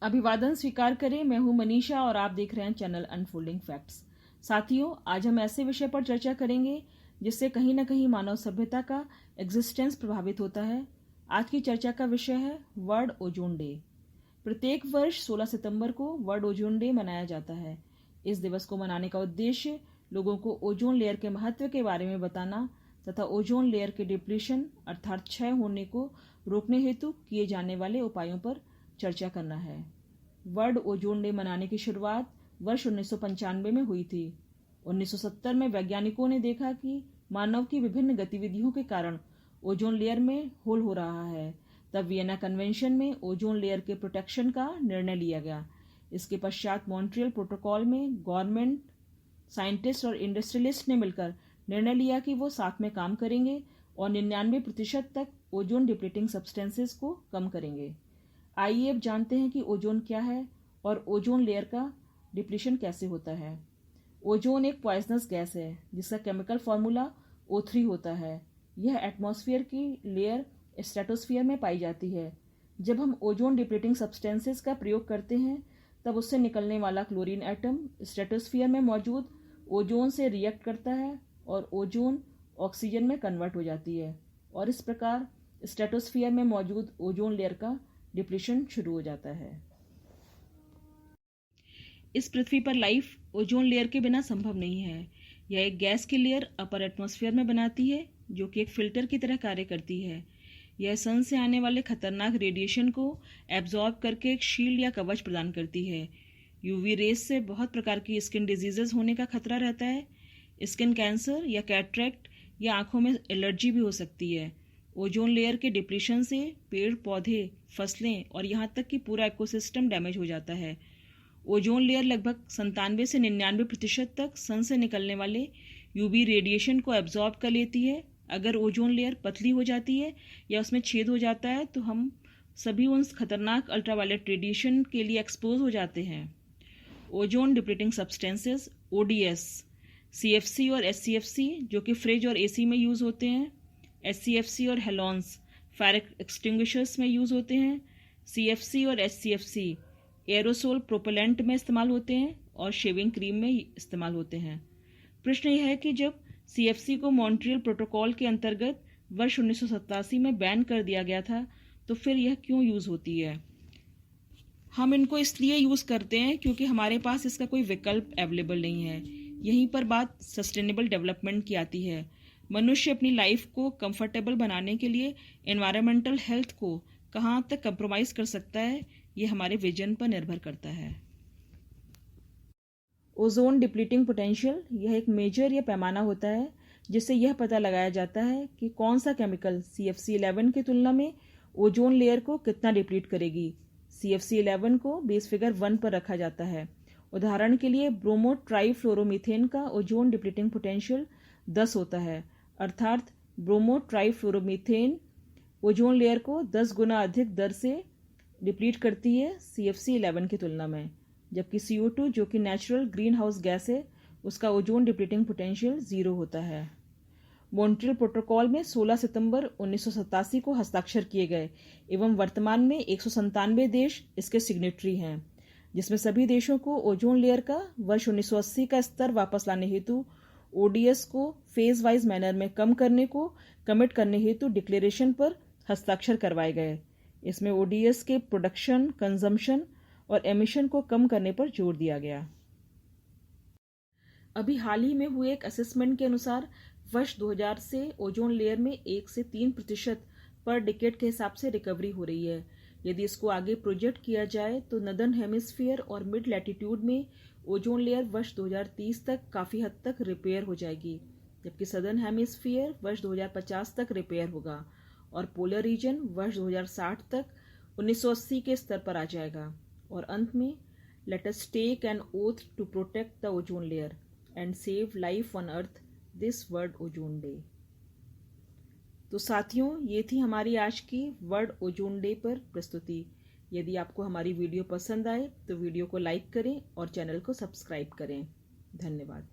अभिवादन स्वीकार करें। मैं हूं मनीषा और आप देख रहे हैं चैनल अनफोल्डिंग फैक्ट्स। साथियों, आज हम ऐसे विषय पर चर्चा करेंगे जिससे कहीं न कहीं मानव सभ्यता का एग्जिस्टेंस प्रभावित होता है। आज की चर्चा का विषय है वर्ल्ड ओजोन डे। प्रत्येक वर्ष 16 सितंबर को वर्ल्ड ओजोन डे मनाया जाता है। इस दिवस को मनाने का उद्देश्य लोगों को ओजोन लेयर के महत्व के बारे में बताना तथा ओजोन लेयर के डिप्लीशन अर्थात क्षय होने को रोकने हेतु किए जाने वाले उपायों पर चर्चा करना है। वर्ल्ड ओजोन डे मनाने की शुरुआत वर्ष 1995 में हुई थी। 1970 में वैज्ञानिकों ने देखा कि मानव की विभिन्न गतिविधियों के कारण ओजोन लेयर में होल हो रहा है। तब वियना कन्वेंशन में ओजोन लेयर के प्रोटेक्शन का निर्णय लिया गया। इसके पश्चात मॉन्ट्रियल प्रोटोकॉल में गवर्नमेंट, साइंटिस्ट और इंडस्ट्रियलिस्ट ने मिलकर निर्णय लिया कि वो साथ में काम करेंगे और 99% तक ओजोन डिप्लीटिंग सब्सटेंसेस को कम करेंगे। आइए अब जानते हैं कि ओजोन क्या है और ओजोन लेयर का डिप्लीशन कैसे होता है। ओजोन एक पॉइजनस गैस है जिसका केमिकल फार्मूला O3 होता है। यह एटमॉस्फेयर की लेयर स्ट्रेटोस्फीयर में पाई जाती है। जब हम ओजोन डिप्लीटिंग सब्सटेंसेस का प्रयोग करते हैं तब उससे निकलने वाला क्लोरीन एटम स्ट्रेटोस्फीयर में मौजूद ओजोन से रिएक्ट करता है और ओजोन ऑक्सीजन में कन्वर्ट हो जाती है और इस प्रकार स्ट्रेटोस्फीयर में मौजूद ओजोन लेयर का डिप्लीशन शुरू हो जाता है। इस पृथ्वी पर लाइफ ओजोन लेयर के बिना संभव नहीं है। यह एक गैस की लेयर अपर एटमॉस्फेयर में बनाती है जो कि एक फिल्टर की तरह कार्य करती है। यह सन से आने वाले खतरनाक रेडिएशन को एब्जॉर्ब करके एक शील्ड या कवच प्रदान करती है। यूवी रेस से बहुत प्रकार की स्किन डिजीजेज होने का खतरा रहता है। स्किन कैंसर या कैटरेक्ट या आंखों में एलर्जी भी हो सकती है। ओजोन लेयर के डिप्लीशन से पेड़ पौधे, फसलें और यहाँ तक कि पूरा इकोसिस्टम डैमेज हो जाता है। ओजोन लेयर लगभग 97 से 99% तक सन से निकलने वाले यूवी रेडिएशन को एब्जॉर्ब कर लेती है। अगर ओजोन लेयर पतली हो जाती है या उसमें छेद हो जाता है तो हम सभी उन खतरनाक अल्ट्रावायलेट रेडिएशन के लिए एक्सपोज हो जाते हैं। Ozone depleting substances ODS, CFC और SCFC जो कि फ्रिज और AC में यूज़ होते हैं, SCFC और हेलॉन्स फायर एक्सटिंग्विशर्स में यूज़ होते हैं, CFC और SCFC एरोसोल प्रोपेलेंट में इस्तेमाल होते हैं और शेविंग क्रीम में इस्तेमाल होते हैं। प्रश्न यह है कि जब CFC को मॉन्ट्रियल प्रोटोकॉल के अंतर्गत वर्ष 1987 में बैन कर दिया गया था तो फिर यह क्यों यूज़ होती है? हम इनको इसलिए यूज़ करते हैं क्योंकि हमारे पास इसका कोई विकल्प अवेलेबल नहीं है। यहीं पर बात सस्टेनेबल डेवलपमेंट की आती है। मनुष्य अपनी लाइफ को कंफर्टेबल बनाने के लिए एनवायरमेंटल हेल्थ को कहाँ तक कंप्रोमाइज़ कर सकता है, ये हमारे विजन पर निर्भर करता है। ओजोन डिप्लीटिंग पोटेंशियल यह एक मेजर या पैमाना होता है जिससे यह पता लगाया जाता है कि कौन सा केमिकल CFC11 की तुलना में ओजोन लेयर को कितना डिप्लीट करेगी। CFC11 को बेस फिगर 1 पर रखा जाता है। उदाहरण के लिए ब्रोमो ट्राईफ्लोरोमीथेन का ओजोन डिप्लीटिंग पोटेंशियल 10 होता है, अर्थात ब्रोमो ट्राईफ्लोरोमीथेन ओजोन लेयर को 10 गुना अधिक दर से डिप्लीट करती है CFC11 की तुलना में, जबकि CO2 जो कि नेचुरल ग्रीन हाउस गैस है उसका ओजोन डिप्लीटिंग पोटेंशियल 0 होता है। मॉन्ट्रियल प्रोटोकॉल में 16 सितंबर 1987 को हस्ताक्षर किए गए एवं वर्तमान में 197 देश इसके सिग्नेटरी हैं, जिसमें सभी देशों को ओजोन लेयर का वर्ष 1980 का स्तर वापस लाने हेतु ODS को फेज वाइज मैनर में कम करने को कमिट करने हेतु डिक्लेरेशन पर हस्ताक्षर करवाए गए। इसमें ODS के प्रोडक्शन, कंजम्पशन और एमिशन को कम करने पर जोर दिया गया। अभी हाल ही में हुए एक असेसमेंट के अनुसार वर्ष 2000 से ओजोन लेयर में 1 से 3% पर डिकेड के हिसाब से रिकवरी हो रही है। यदि इसको आगे प्रोजेक्ट किया जाए तो नदर्न हेमिस्फीयर और मिड लैटिट्यूड में ओजोन लेयर वर्ष 2030 तक काफ़ी हद तक रिपेयर हो जाएगी, जबकि सदर्न हेमिस्फीयर वर्ष 2050 तक रिपेयर होगा और पोलर रीजन वर्ष 2060 तक 1980 के स्तर पर आ जाएगा। और अंत में, let us take an oath to protect the ozone layer and save life on earth this world ozone day. तो साथियों, ये थी हमारी आज की वर्ल्ड ओजोन डे पर प्रस्तुति। यदि आपको हमारी वीडियो पसंद आए तो वीडियो को लाइक करें और चैनल को सब्सक्राइब करें। धन्यवाद।